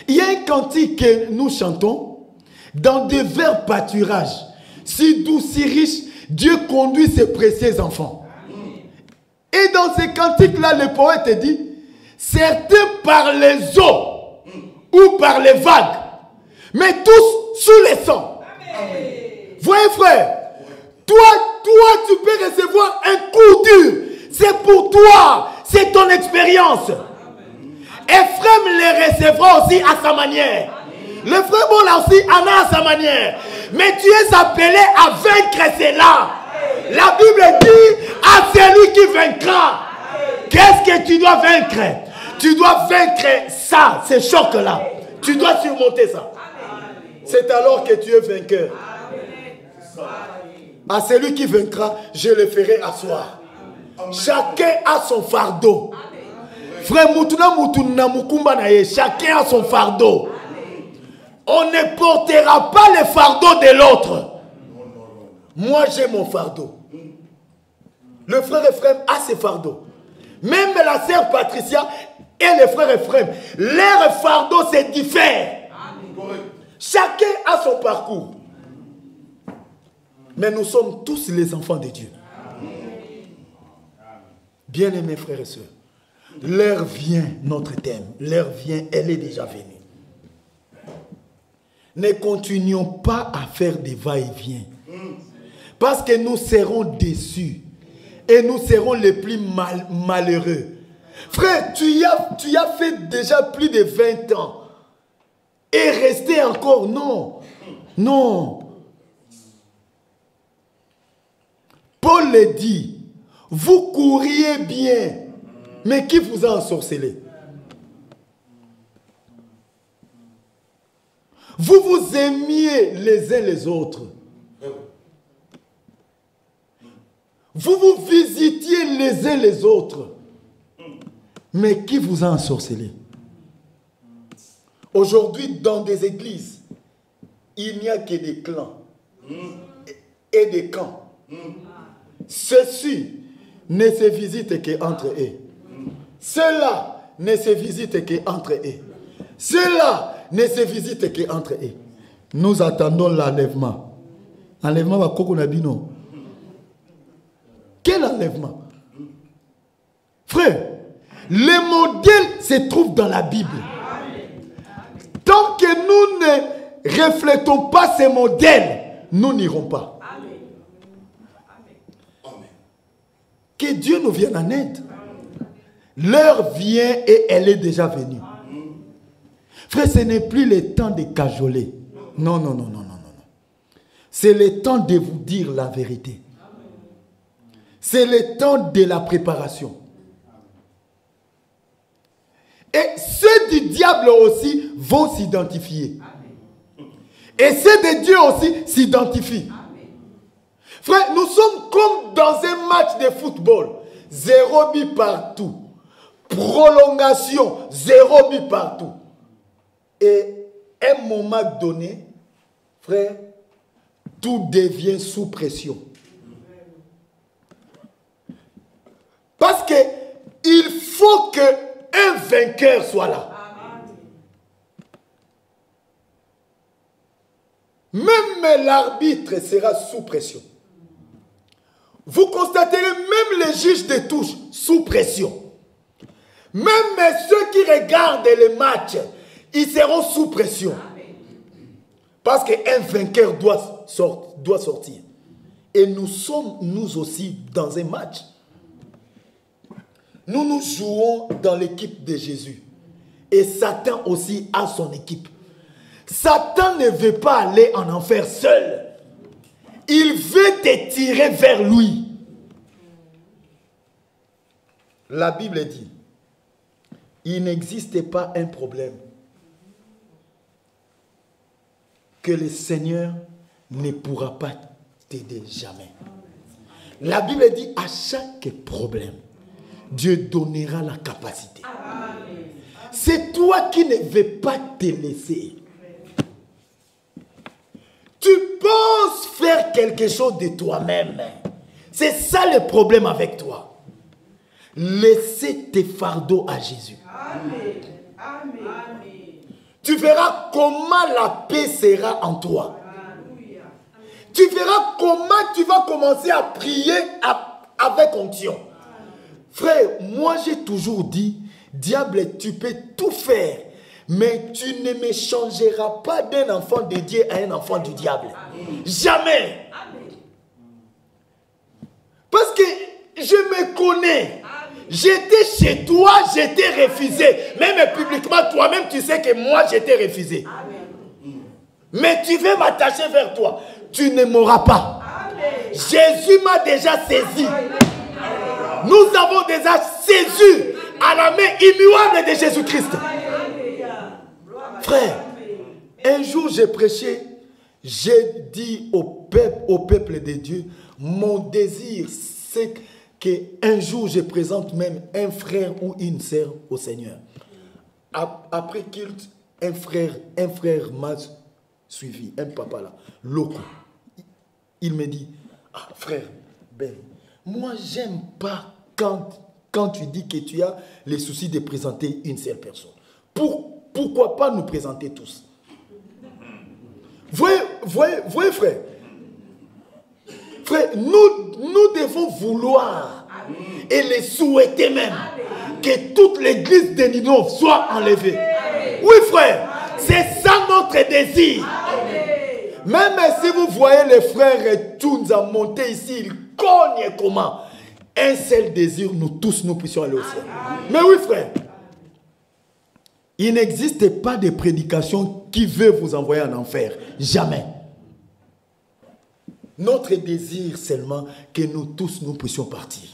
Il y a un cantique que nous chantons dans des verts pâturages. Si doux, si riche, Dieu conduit ses précieux enfants. Et dans ces cantiques-là, le poète dit, certains par les eaux ou par les vagues, mais tous sous les sangs. Voyez frère, toi tu peux recevoir un coup dur. C'est pour toi, c'est ton expérience. Ephraim les recevra aussi à sa manière. Le frère bon là aussi en a à sa manière. Mais tu es appelé à vaincre cela. La Bible dit à celui qui vaincra. Qu'est-ce que tu dois vaincre? Tu dois vaincre ça, ces chocs-là. Tu dois surmonter ça. C'est alors que tu es vainqueur. À celui qui vaincra, je le ferai asseoir. Chacun a son fardeau. Frère Moutuna Moutuna Mukumba Naye, chacun a son fardeau. On ne portera pas le fardeau de l'autre. Moi j'ai mon fardeau. Le frère Ephraim a ses fardeaux. Même la sœur Patricia et le frère Ephraim, leur fardeau c'est différent. Chacun a son parcours. Mais nous sommes tous les enfants de Dieu. Bien-aimés frères et sœurs, l'heure vient, notre thème, l'heure vient, elle est déjà venue. ne continuons pas à faire des va-et-vient. Parce que nous serons déçus. Et nous serons les plus malheureux. Frère, tu as fait déjà plus de 20 ans. Et rester encore, non. Non. Paul le dit, vous courriez bien, mais qui vous a ensorcelé? Vous vous aimiez les uns les autres. Vous vous visitiez les uns les autres. Mais qui vous a ensorcelé? Aujourd'hui, dans des églises, il n'y a que des clans et des camps. Ceux-ci ne se visitent qu'entre eux. Ceux-là ne se visitent qu'entre eux. Ceux-là ne se visitent qu'entre eux. Nous attendons l'enlèvement. Enlèvement va kokonabino. Quel enlèvement? Frère, le modèle se trouve dans la Bible. Tant que nous ne reflétons pas ces modèles, nous n'irons pas. Que Dieu nous vienne en aide. L'heure vient et elle est déjà venue. Frère, ce n'est plus le temps de cajoler. Non, non, non, non, non, non. C'est le temps de vous dire la vérité. C'est le temps de la préparation. Et ceux du diable aussi vont s'identifier. Et ceux de Dieu aussi s'identifient. Frère, nous sommes comme dans un match de football. 0 but partout. Prolongation, 0 but partout. Et à un moment donné, frère, tout devient sous pression. Parce que il faut qu'un vainqueur soit là. Même l'arbitre sera sous pression. Vous constaterez même les juges de touche sous pression. Même ceux qui regardent les matchs, ils seront sous pression. Parce qu'un vainqueur doit sortir. Et nous sommes, nous aussi, dans un match. Nous nous jouons dans l'équipe de Jésus. Et Satan aussi a son équipe. Satan ne veut pas aller en enfer seul. Il veut te tirer vers lui. La Bible dit, il n'existe pas un problème que le Seigneur ne pourra pas t'aider jamais. La Bible dit, à chaque problème, Dieu donnera la capacité. C'est toi qui ne veux pas te laisser. Tu penses faire quelque chose de toi-même. C'est ça le problème avec toi. Laissez tes fardeaux à Jésus. Amen. Amen. Tu verras comment la paix sera en toi. Alléluia. Tu verras comment tu vas commencer à prier avec onction. Frère, moi j'ai toujours dit, diable, tu peux tout faire, mais tu ne me changeras pas d'un enfant de Dieu à un enfant du diable. Jamais. Parce que je me connais. J'étais chez toi, j'étais refusé. Même publiquement, toi-même, tu sais que moi, j'étais refusé. Mais tu veux m'attacher vers toi. Tu ne m'auras pas. Jésus m'a déjà saisi. Nous avons déjà saisi à la main immuable de Jésus-Christ. Frère, un jour j'ai prêché, j'ai dit au peuple de Dieu, mon désir c'est qu'un jour je présente même un frère ou une sœur au Seigneur. Après culte, un frère m'a suivi, un papa là, loco. Il me dit, ah frère, Ben, moi j'aime pas quand tu dis que tu as les soucis de présenter une seule personne. Pourquoi pas nous présenter tous? Voyez frère. Frère, nous devons vouloir et les souhaiter même que toute l'église de Ninove soit enlevée. Oui frère, c'est ça notre désir. Même si vous voyez les frères tous à monter ici, ils cognent comment. Un seul désir, nous tous, nous puissions aller au ciel. Mais oui, frère. Il n'existe pas de prédication qui veut vous envoyer en enfer. Jamais. Notre désir seulement que nous tous, nous puissions partir.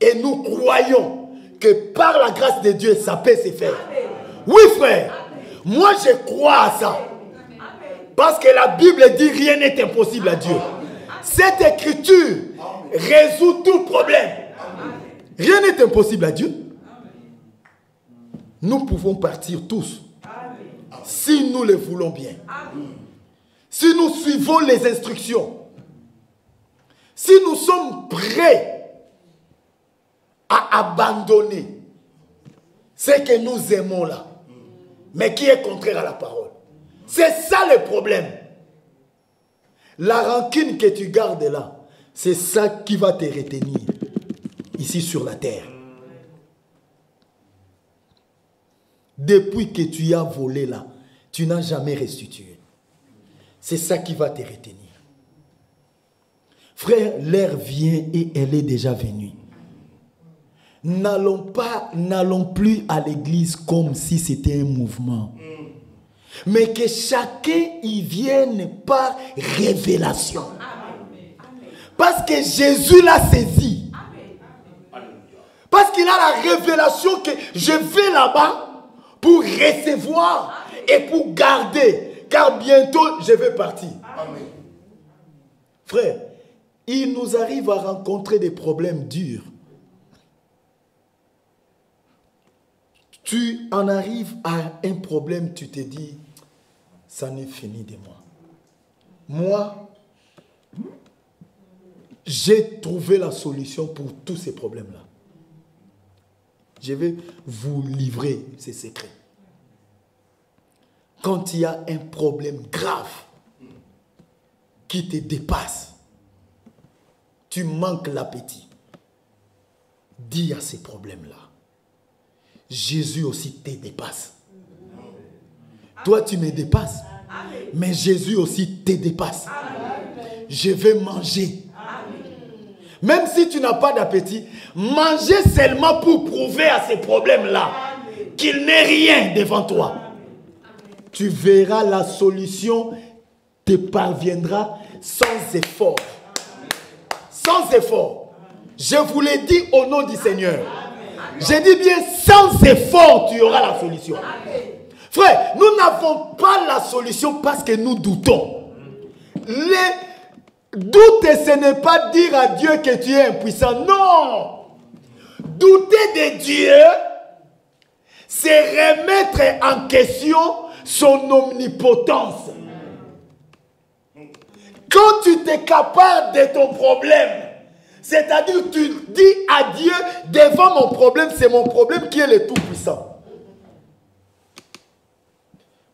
Et nous croyons que par la grâce de Dieu, ça peut se faire. Oui, frère. Moi, je crois à ça. Parce que la Bible dit rien n'est impossible à Dieu. Cette écriture résout tout problème. Rien n'est impossible à Dieu. Nous pouvons partir tous. Si nous le voulons bien. Si nous suivons les instructions. Si nous sommes prêts à abandonner ce que nous aimons là, mais qui est contraire à la parole. C'est ça le problème. La rancune que tu gardes là, c'est ça qui va te retenir ici sur la terre. Depuis que tu as volé là, tu n'as jamais restitué. C'est ça qui va te retenir. Frère, l'heure vient et elle est déjà venue. N'allons plus à l'église comme si c'était un mouvement. Mais que chacun y vienne par révélation. Parce que Jésus l'a saisi. Parce qu'il a la révélation que je vais là-bas pour recevoir et pour garder. Car bientôt, je vais partir. Frère, il nous arrive à rencontrer des problèmes durs. Tu en arrives à un problème, tu te dis, ça n'est fini de moi. Moi, j'ai trouvé la solution pour tous ces problèmes-là. Je vais vous livrer ces secrets. Quand il y a un problème grave qui te dépasse, tu manques l'appétit, dis à ces problèmes-là. Jésus aussi te dépasse. Toi, tu me dépasses. Mais Jésus aussi te dépasse. Je vais manger. Même si tu n'as pas d'appétit, manger seulement pour prouver à ces problèmes-là qu'il n'est rien devant toi. Tu verras la solution te parviendra sans effort. Sans effort. Je vous l'ai dit au nom du Seigneur. Je dis bien, sans effort, tu auras la solution. Frère, nous n'avons pas la solution parce que nous doutons. Le doute, ce n'est pas dire à Dieu que tu es impuissant. Non. Douter de Dieu, c'est remettre en question son omnipotence. Quand tu t'accapares de ton problème, c'est-à-dire tu dis à Dieu, devant mon problème, c'est mon problème qui est le tout-puissant.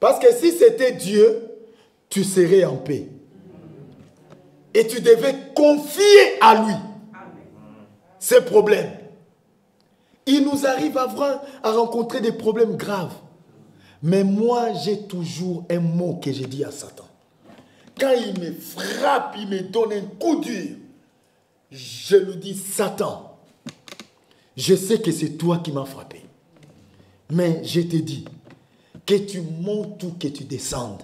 Parce que si c'était Dieu, tu serais en paix. Et tu devais confier à lui ces problèmes. Il nous arrive à rencontrer des problèmes graves. Mais moi, j'ai toujours un mot que j'ai dit à Satan. Quand il me frappe, il me donne un coup dur. Je lui dis, Satan, je sais que c'est toi qui m'as frappé. Mais je te dis, que tu montes ou que tu descendes,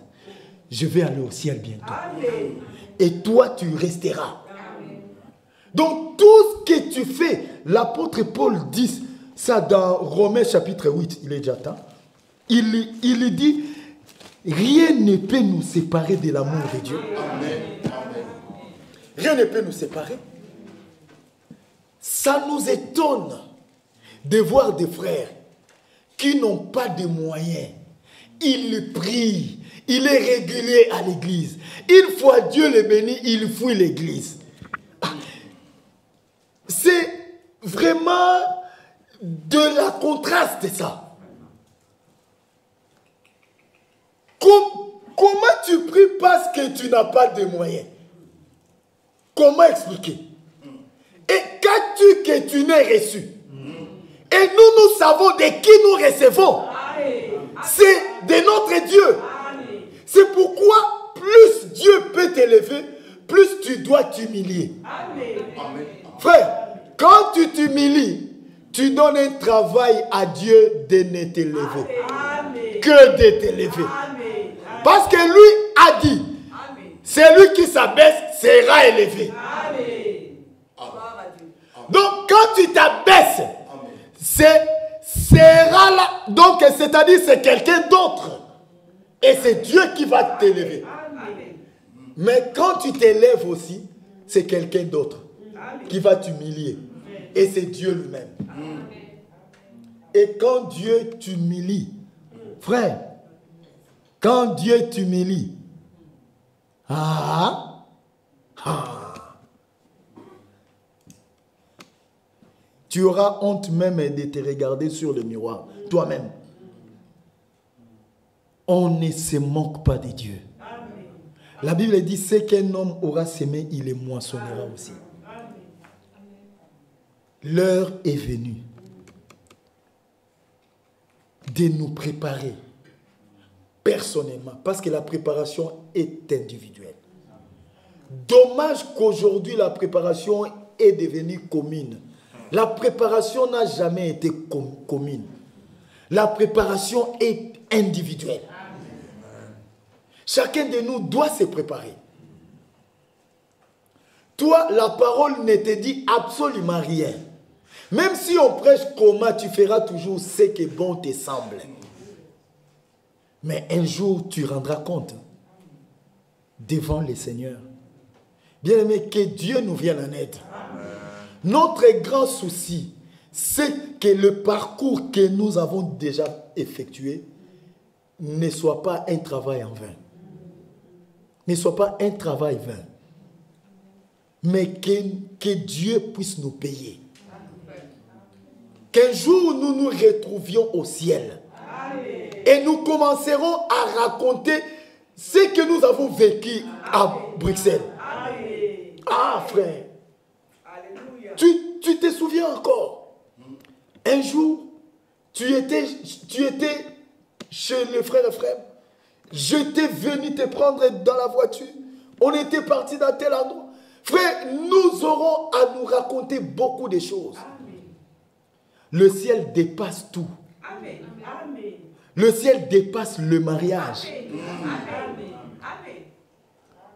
je vais aller au ciel bientôt. Amen. Et toi, tu resteras. Amen. Donc, tout ce que tu fais, l'apôtre Paul dit ça dans Romains chapitre 8, il est déjà temps. Il dit, rien ne peut nous séparer de l'amour de Dieu. Amen. Rien ne peut nous séparer. Ça nous étonne de voir des frères qui n'ont pas de moyens. Il prie, il est régulier à l'église. Une fois Dieu le bénit, il fuit l'église. C'est vraiment de la contraste, ça. Comment tu pries parce que tu n'as pas de moyens? Comment expliquer? Et qu'as-tu que tu n'aies reçu? Et nous savons de qui nous recevons. c'est de notre Dieu. C'est pourquoi plus Dieu peut t'élever, plus tu dois t'humilier. Frère, quand tu t'humilies, tu donnes un travail à Dieu de ne t'élever que de t'élever. Parce que lui a dit, celui qui s'abaisse sera élevé. Donc quand tu t'abaisses, sera là. Donc c'est-à-dire c'est quelqu'un d'autre. Et c'est Dieu qui va t'élever. Mais quand tu t'élèves aussi, c'est quelqu'un d'autre qui va t'humilier. Et c'est Dieu lui-même. Et quand Dieu t'humilie, frère, quand Dieu t'humilie, tu auras honte même de te regarder sur le miroir, toi-même. On ne se moque pas de Dieu. La Bible dit, ce qu'un homme aura semé, il les moissonnera aussi. L'heure est venue de nous préparer personnellement, parce que la préparation est individuelle. Dommage qu'aujourd'hui la préparation est devenue commune. La préparation n'a jamais été commune. La préparation est individuelle. Chacun de nous doit se préparer. Toi, la parole ne te dit absolument rien. Même si on prêche comment, tu feras toujours ce qui bon te semble. Mais un jour, tu rendras compte devant le Seigneur. Bien-aimé, que Dieu nous vienne en aide. Notre grand souci, c'est que le parcours que nous avons déjà effectué ne soit pas un travail en vain. Ne soit pas un travail vain. Mais que Dieu puisse nous payer. Qu'un jour nous nous retrouvions au ciel. Et nous commencerons à raconter ce que nous avons vécu à Bruxelles. Ah frère, tu te souviens encore? Un jour, tu étais chez le frère Ephraim. J'étais venu te prendre dans la voiture. On était parti dans tel endroit. Frère, nous aurons à nous raconter beaucoup de choses. Le ciel dépasse tout. Le ciel dépasse le mariage.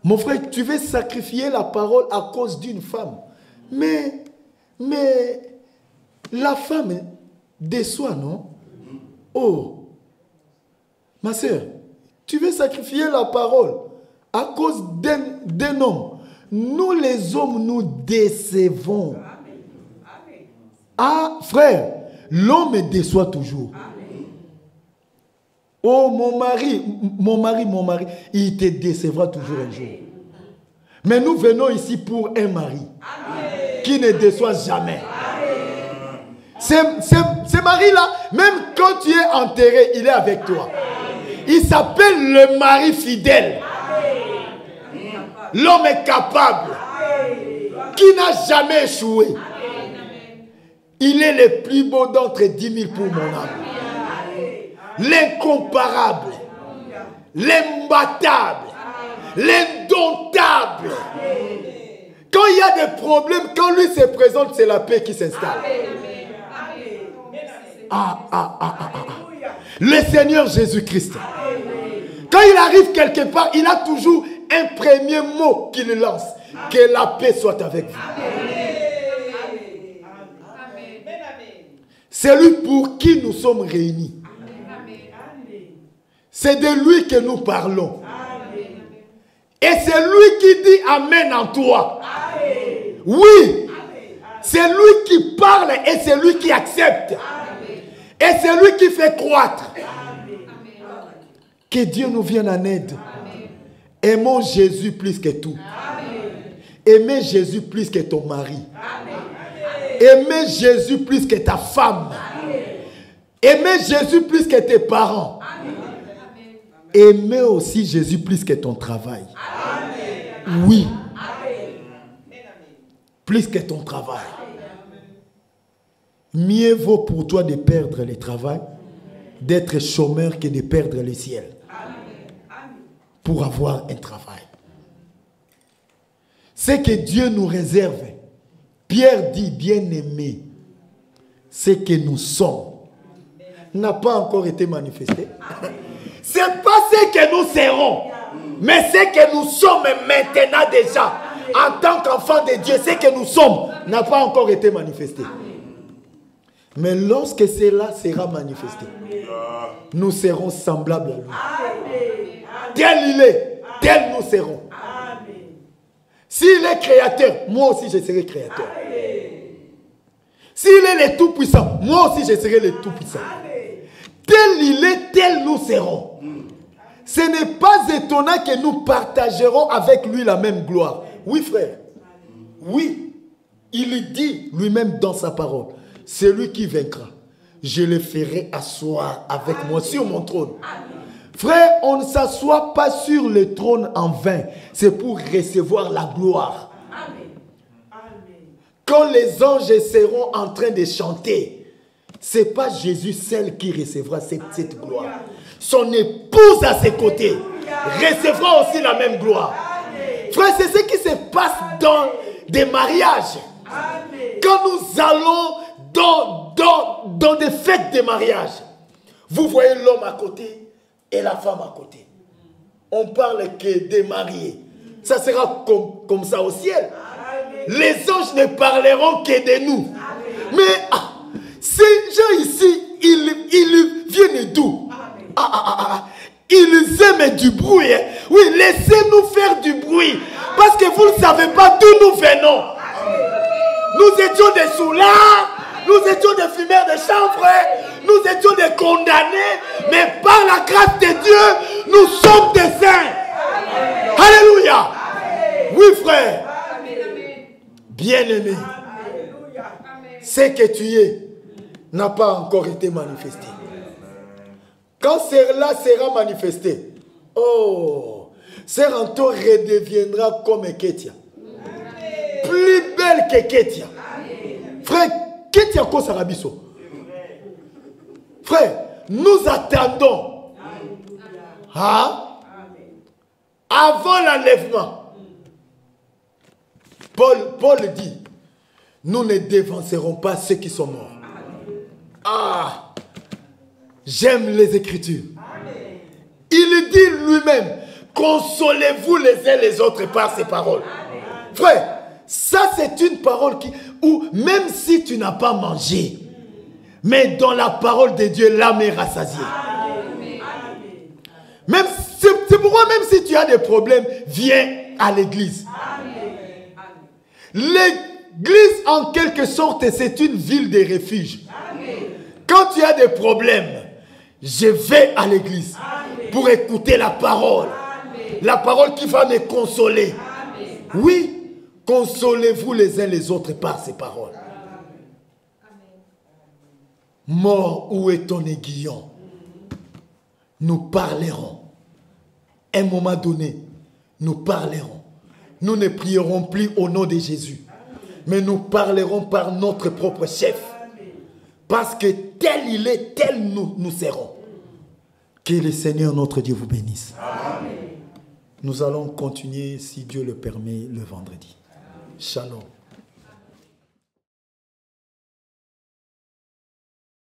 Mon frère, tu veux sacrifier la parole à cause d'une femme. Mais la femme déçoit, non? Oh, ma soeur, tu veux sacrifier la parole à cause d'un homme. Nous les hommes, nous décevons. Ah, frère, l'homme déçoit toujours. Oh, mon mari, il te décevra toujours un jour. Mais nous venons ici pour un mari qui ne déçoit jamais. Ce mari-là, même quand tu es enterré, il est avec toi. Il s'appelle le mari fidèle. L'homme est capable, qui n'a jamais échoué. Il est le plus beau d'entre 10 000 pour mon âme. L'incomparable, l'imbattable, l'indomptable. Quand il y a des problèmes, quand lui se présente, c'est la paix qui s'installe. Le Seigneur Jésus-Christ, quand il arrive quelque part, il a toujours un premier mot qu'il lance. Que la paix soit avec vous. C'est lui pour qui nous sommes réunis. C'est de lui que nous parlons. Et c'est lui qui dit Amen en toi. Oui. C'est lui qui parle et c'est lui qui accepte. Et c'est lui qui fait croître. Que Dieu nous vienne en aide. Aimons Jésus plus que tout. Aimez Jésus plus que ton mari. Aimez Jésus plus que ta femme. Aimez Jésus plus que tes parents. Aimez aussi Jésus plus que ton travail. Oui. Plus que ton travail. Mieux vaut pour toi de perdre le travail d'être chômeur que de perdre le ciel pour avoir un travail. Ce que Dieu nous réserve, Pierre dit, bien-aimé, ce que nous sommes n'a pas encore été manifesté. Ce n'est pas ce que nous serons, mais ce que nous sommes maintenant déjà, en tant qu'enfants de Dieu, ce que nous sommes n'a pas encore été manifesté. Mais lorsque cela sera manifesté, nous serons semblables à lui. Tel il est, tel nous serons. S'il est créateur, moi aussi je serai créateur. S'il est le tout-puissant, moi aussi je serai le tout-puissant. Tel il est, tel nous serons. Ce n'est pas étonnant que nous partagerons avec lui la même gloire. Oui, frère. Oui. Il dit lui-même dans sa parole, celui qui vaincra, je le ferai asseoir avec moi sur mon trône. Frère, on ne s'assoit pas sur le trône en vain. C'est pour recevoir la gloire. Quand les anges seront en train de chanter, ce n'est pas Jésus seul qui recevra cette gloire. Son épouse à ses côtés recevra aussi la même gloire. Frère, c'est ce qui se passe dans des mariages. Quand nous allons dans des fêtes de mariage, vous voyez l'homme à côté et la femme à côté. On parle que des mariés. Ça sera comme ça au ciel. Les anges ne parleront que de nous. Mais ces gens ici, ils viennent d'où? Ils aiment du bruit. Oui, laissez-nous faire du bruit. Parce que vous ne savez pas d'où nous venons. Nous étions des soulards. Nous étions des fumeurs de chanvre. Nous étions des condamnés. Mais par la grâce de Dieu, nous sommes des saints. Alléluia. Oui, frère. Bien-aimé. Ce que tu es n'a pas encore été manifesté. Quand cela sera manifesté, oh, ce rento redeviendra comme Ketia. Plus belle que Ketia. Frère, Ketia ko sarabiso. Frère, nous attendons avant l'enlèvement. Paul dit, nous ne dévancerons pas ceux qui sont morts. J'aime les Écritures. Il dit lui-même, consolez-vous les uns les autres par ces paroles. Frère, ça c'est une parole où même si tu n'as pas mangé, mais dans la parole de Dieu, l'âme est rassasiée. C'est pourquoi même si tu as des problèmes, viens à l'église. L'église, en quelque sorte, c'est une ville de refuge. Quand tu as des problèmes, je vais à l'église pour écouter la parole. La parole qui va me consoler. Oui, consolez-vous les uns les autres par ces paroles. Mort, où est ton aiguillon? Nous parlerons. Un moment donné, nous parlerons. Nous ne prierons plus au nom de Jésus, mais nous parlerons par notre propre chef. Parce que tel il est, tel nous serons. Que le Seigneur notre Dieu vous bénisse. Amen. Nous allons continuer, si Dieu le permet, le vendredi. Shalom.